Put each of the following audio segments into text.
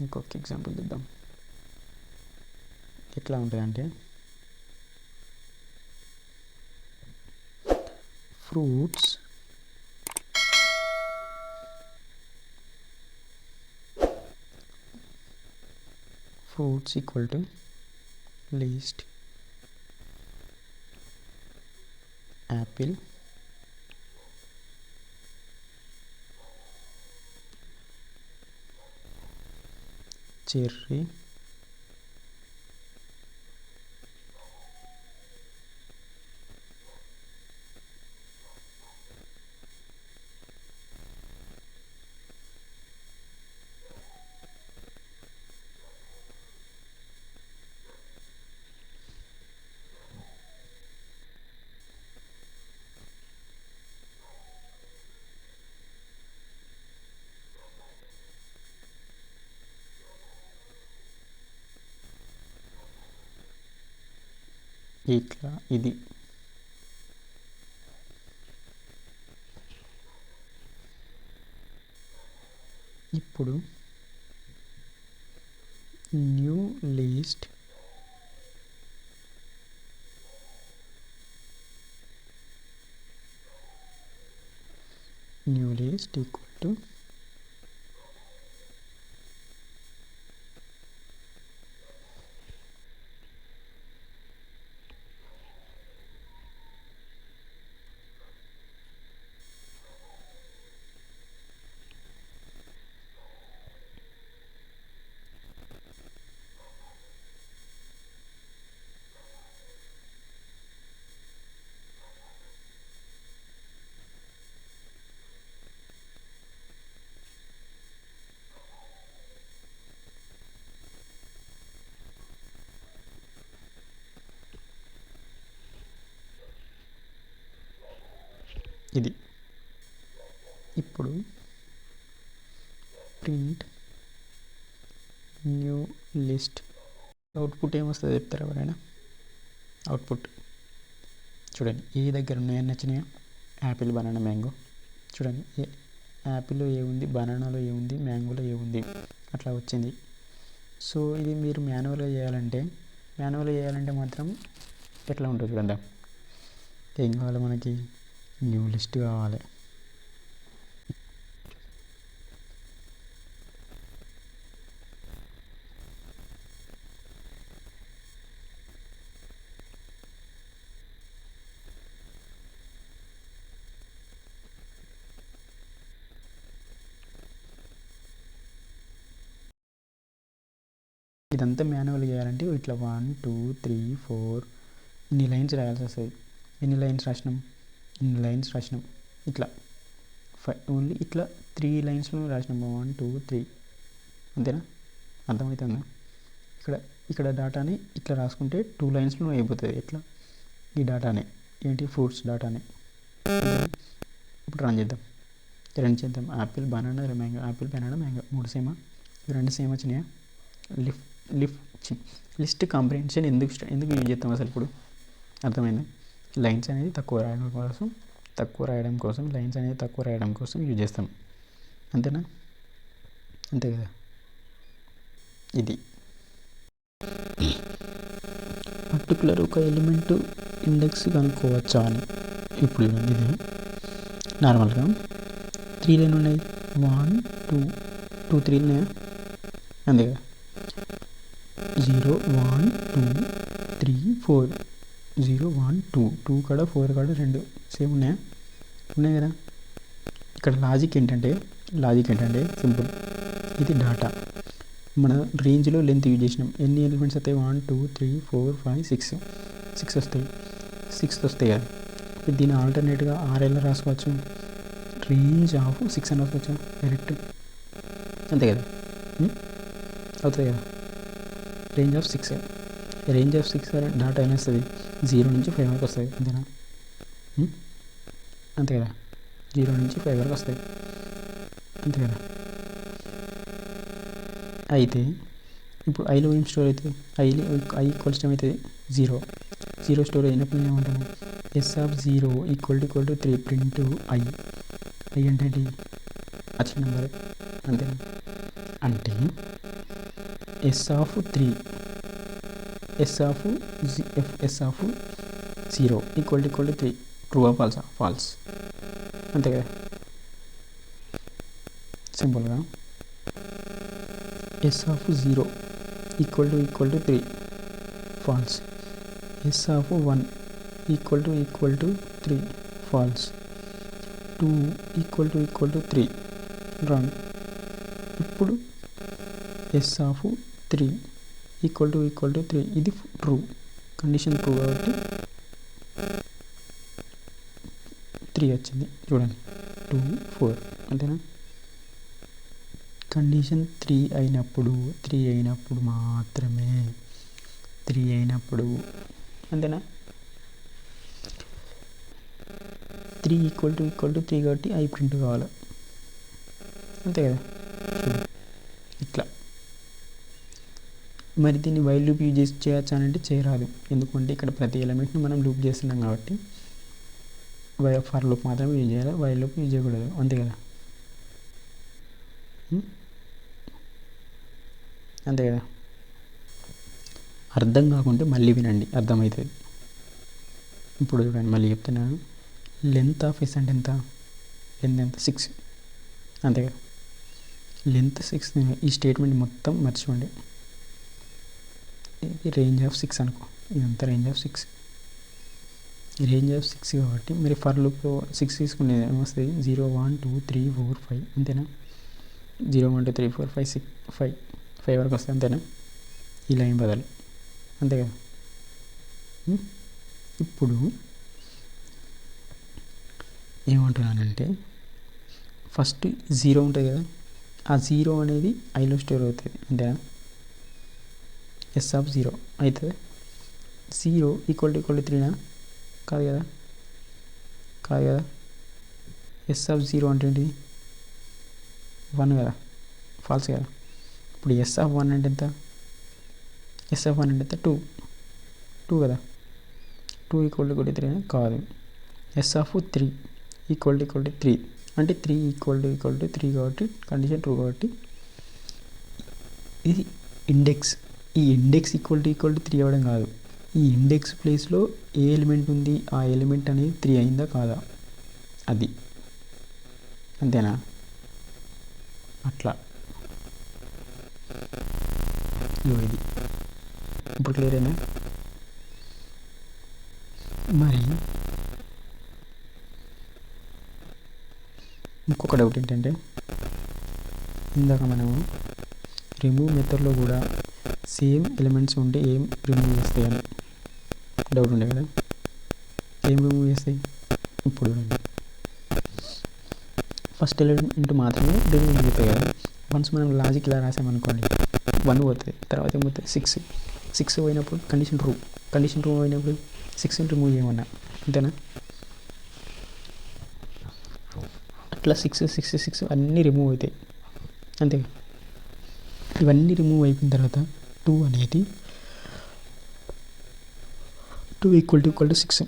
ఇంకొక ఎగ్జాంపుల్ చూద్దాం. ఎట్లా ఉంటుందంటే fruits equal to list Apple, cherry, ఇట్లా ఇది. ఇప్పుడు న్యూ లిస్ట్ ఈక్వల్ టు ఇది. ఇప్పుడు ప్రింట్ న్యూ లిస్ట్. అవుట్పుట్ ఏమొస్తుందో చెప్తారా ఎవరైనా? అవుట్పుట్ చూడండి, ఏ దగ్గర ఉన్నాయని నచ్చినాయా? Apple, banana, mango. చూడండి, యాపిల్లో ఏముంది, బనానాలో ఏముంది, మ్యాంగోలో ఏముంది, అట్లా వచ్చింది. సో ఇది మీరు మాన్యువల్గా చేయాలంటే మాత్రం ఎట్లా ఉంటుంది చూడండి. ఏం కావాలి మనకి? న్యూ లిస్ట్ కావాలి. ఇదంతా మాన్యువల్ చేయాలంటే ఇట్లా 1 2 3 4 ఇన్ని లైన్స్ రాయాల్సి వస్తుంది. ఎన్ని లైన్స్ రాసినాం? ఇట్లా ఓన్లీ ఇట్లా 3 లైన్స్లో రాసినాం. 1 2 3 అంతేనా? అర్థమవుతుందా? ఇక్కడ డాటాని ఇట్లా రాసుకుంటే 2 లైన్స్లో అయిపోతుంది. ఎట్లా? ఈ డాటానే ఏంటి? ఫ్రూట్స్ డాటానే. ఇప్పుడు రన్ చేద్దాం. Apple, banana, mango. Apple, banana, mango 3 సేమా? 2 same వచ్చినాయా? లిస్ట్ కాంప్రిహెన్షన్ ఎందుకు యూజ్ చేస్తాం అసలు? ఇప్పుడు అర్థమైంది. లైన్స్ అనేది తక్కువ రాయడం కోసం యూజ్ చేస్తాం. అంతేనా? అంతే కదా. ఇది పర్టికులర్ ఒక ఎలిమెంట్ ఇండెక్స్ కనుక్కోవచ్చా అని. ఇప్పుడు ఇది నార్మల్గా 3 లైన్ ఉన్నాయి. 1 2 3 ఉన్నాయా? అంతే కదా. 0 1 2 3 4 0 1 2 కాడ 4 కాడ 2 సేమ్ ఉన్నాయి కదా. ఇక్కడ లాజిక్ ఏంటంటే సింపుల్. ఇది డాటా మన రేంజ్లో లెంత్ యూజ్ చేసినాం. ఎన్ని ఎలిమెంట్స్ వస్తాయి? 1 2 3 4 5 6 వస్తాయి. 6 వస్తాయి కదా. ఇప్పుడు దీన్ని ఆల్టర్నేట్గా 6 ఎలా రాసుకోవచ్చు? రేంజ్ ఆఫ్ 6 అని రాసుకోవచ్చు డైరెక్ట్. అంతే కదా. అవుతుంది కదా. రేంజ్ ఆఫ్ 6 డాటా ఎలా వస్తుంది? 0 నుంచి 5 వరకు వస్తుంది. అంతేనా? అంతే కదా. 0 నుంచి 5 వరకు వస్తాయి. అంతే కదా. అయితే ఇప్పుడు ఐలో ఏం స్టోర్ అవుతుంది? ఐ ఈక్వల్స్ ఏమవుతుంది? 0 స్టోర్ అయినప్పుడు ఏమంటాము? S(0) = 3 ప్రింట్ ఐ అంటే ఏంటి? వచ్చిన నెంబర్. అంతేనా? అంటే S of 3 S of 0 equal to 3 true ఆ ఫాల్సా? ఫాల్స్, అంతే కదా, సింపుల్గా. S of 0 equal to 3 false. S of 1 equal to 3 false. 2 equal to 3 wrong. ఇప్పుడు ఎస్ ఆఫ్ 3 ఈక్వల్ టు 3 ఇది ట్రూ, కండిషన్ ట్రూ కాబట్టి 3 వచ్చింది. చూడండి 2 4 అంతేనా. కండిషన్ 3 అయినప్పుడు మాత్రమే, 3 అయినప్పుడు అంతేనా. 3 ఈక్వల్ టు 3 కాబట్టి ఐ ప్రింట్ కావాలి, అంతే కదా. ఇట్లా మరి దీన్ని వైల్ లూప్ యూజ్ చేసి చేయొచ్చు అని అంటే చేయరాదు, ఎందుకంటే ఇక్కడ ప్రతి ఎలిమెంట్ని మనం లూప్ చేస్తున్నాం కాబట్టి ఫర్ లూప్ మాత్రమే యూజ్ చేయాలి, వైల్ లూప్ యూజ్ చేయకూడదు, అంతే కదా. అంతే కదా. అర్థం కాకుంటే మళ్ళీ వినండి, అర్థమవుతుంది. ఇప్పుడు చూడండి మళ్ళీ చెప్తున్నాను. లెంత్ ఆఫ్ ఎస్ అంటే ఎంత? లెంత్ ఎంత? 6, అంతే కదా. లెంత్ 6, ఈ స్టేట్మెంట్ మొత్తం మర్చిపోండి. ఇది రేంజ్ ఆఫ్ 6 అనుకో, ఇదంతా రేంజ్ ఆఫ్ 6. రేంజ్ ఆఫ్ 6 కాబట్టి మరి ఫర్ లూప్లో 6 తీసుకునేది ఏమొస్తుంది? 0 1 2 3 4 5 అంతేనా. 0 1 2 3 4 5 6 5 వరకు వస్తుంది, అంతేనా. ఈ లైన్ బదులు, అంతే కదా. ఇప్పుడు ఏమంటున్నానంటే ఫస్ట్ 0 ఉంటుంది కదా, ఆ 0 అనేది ఐలో స్టోర్ అవుతుంది, అంతేనా. ఎస్ ఆఫ్ 0 అవుతుంది. 0 ఈక్వల్ టు 3నా? కాదు కదా. ఎస్ ఆఫ్ 0 అంటే ఏంటి? 1 కదా, ఫాల్స్ కదా. ఇప్పుడు ఎస్ ఆఫ్ 1 అంటే ఎంత? ఎస్ ఆఫ్ 1 అంటే ఎంత? 2 కదా. 2 ఈక్వల్ టు 3 కాదు. ఎస్ ఆఫ్ 3 ఈక్వల్ టు 3 అంటే 3 ఈక్వల్ టు 3 కాబట్టి కండిషన్ ట్రూ కాబట్టి ఇది ఇండెక్స్. ఈ ఇండెక్స్ ఈక్వల్ టు 3 అవ్వడం కాదు, ఈ ఇండెక్స్ ప్లేస్లో ఏ ఎలిమెంట్ ఉంది ఆ ఎలిమెంట్ అనేది 3 అయిందా కాదా, అది, అంతేనా. అట్లా ఇది ఇప్పుడు క్లియర్ అయినా. మరి ఇంకొక డౌట్ ఏంటంటే ఇందాక మనము రిమూవ్ మెథడ్లో కూడా సేమ్ ఎలిమెంట్స్ ఉంటే ఏం రిమూవ్ చేస్తాయని డౌట్ ఉండే కదా. ఏం రిమూవ్ చేస్తాయి? ఇప్పుడు ఫస్ట్ ఎలిమెంట్ మాత్రమే రిమూవ్ అవుతాయి కదా. వన్స్ మనం లాజిక్ ఇలా రాసామనుకోండి 1 పోతుంది, తర్వాత ఏమవుతుంది? 6 పోయినప్పుడు కండిషన్ ట్రూ అయినప్పుడు 6 రిమూవ్ చేయమన్నా, అంతేనా. అట్లా 6 అన్నీ రిమూవ్ అవుతాయి, అంతే. ఇవన్నీ రిమూవ్ అయిపోయిన తర్వాత 2 అనేది 2 ఈక్వల్ టు 6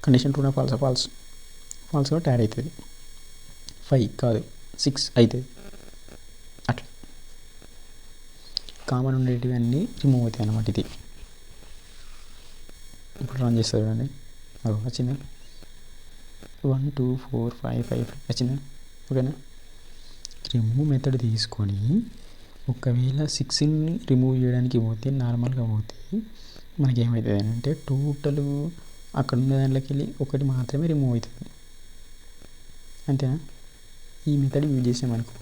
కండిషన్ ట్రూనా ఫాల్సా? ఫాల్స్ కాబట్టి యాడ్ అవుతుంది. 5 కాదు 6 అవుతుంది. అట్లా కామన్ ఉండేటివి అన్నీ రిమూవ్ అవుతాయి అన్నమాట. ఇది ఇప్పుడు రన్ చేస్తుంది చూడండి, వచ్చిందా? 1 2 4 5 5 వచ్చిందా? ఓకేనా. రిమూవ్ మెథడ్ తీసుకొని ఒకవేళ 6ని రిమూవ్ చేయడానికి పోతే నార్మల్గా పోతే మనకి ఏమవుతుంది అంటే టోటల్ అక్కడ ఉన్న దాంట్లోకి వెళ్ళి ఒకటి మాత్రమే రిమూవ్ అవుతుంది, అంతేనా. ఈ మెథడ్ యూజ్ చేసామనుకో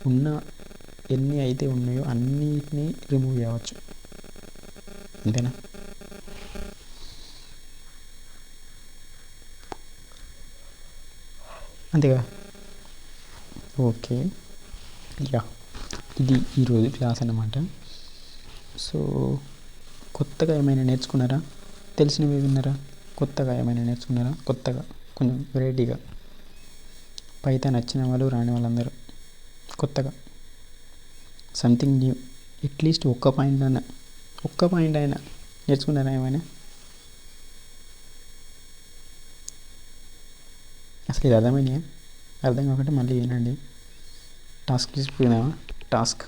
ఉన్న ఎన్ని అయితే ఉన్నాయో అన్నిటినీ రిమూవ్ చేయవచ్చు, అంతేనా. అంతేగా. ఓకే, యా, ఇది ఈరోజు క్లాస్ అన్నమాట. సో కొత్తగా ఏమైనా నేర్చుకున్నారా? తెలిసినవి విన్నారా? కొత్తగా ఏమైనా నేర్చుకున్నారా? కొత్తగా కొంచెం వెరైటీగా పైథాన్ వచ్చిన వాళ్ళు రాని వాళ్ళందరూ కొత్తగా సంథింగ్ న్యూ, అట్లీస్ట్ ఒక్క పాయింట్ అయినా నేర్చుకున్నారా ఏమైనా? అసలు ఇది అర్థమైనాయా? అర్థం కాకుంటే మళ్ళీ వినండి. టాస్క్ తీసుకున్నావా? టాస్క్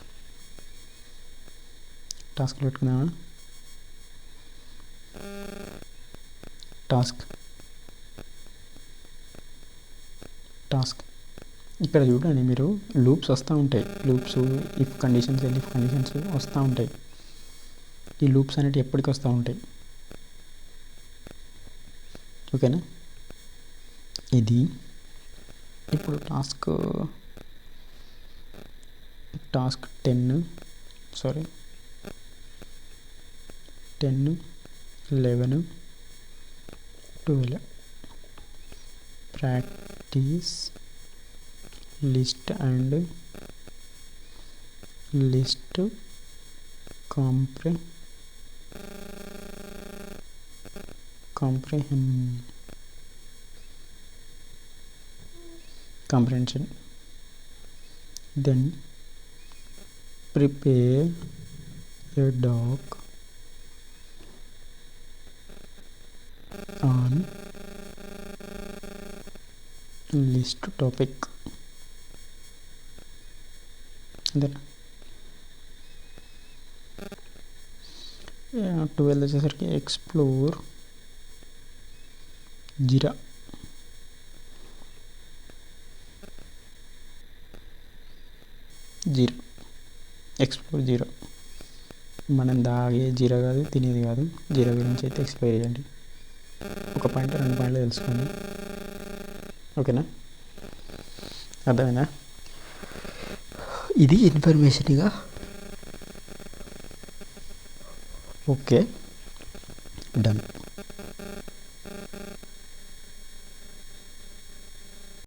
టాస్క్లు పెట్టుకుందామా? టాస్క్ ఇక్కడ చూడండి, మీరు లూప్స్ వస్తూ ఉంటాయి. Loops, if conditions, elf conditions వస్తూ ఉంటాయి. ఈ లూప్స్ అనేవి ఎప్పటికి వస్తూ ఉంటాయి. ఓకేనా? ఇది ఇప్పుడు task 10, 11, 12 practice list and list comprehension, then prepare a doc on list topic. Then 12 వచ్చేసరికి ఎక్స్ప్లోర్ జీరా. ఎక్స్ప్లోర్ జీరా. మనం తాగే జీరా కాదు, తినేది కాదు. జీరా గురించి అయితే ఎక్స్ప్లోర్ చేయండి. 1 పాయింట్ 2 పాయింట్లు తెలుసుకోండి. ఓకేనా? అర్థమైందా? ఇది ఇన్ఫర్మేషన్గా. Okay, done.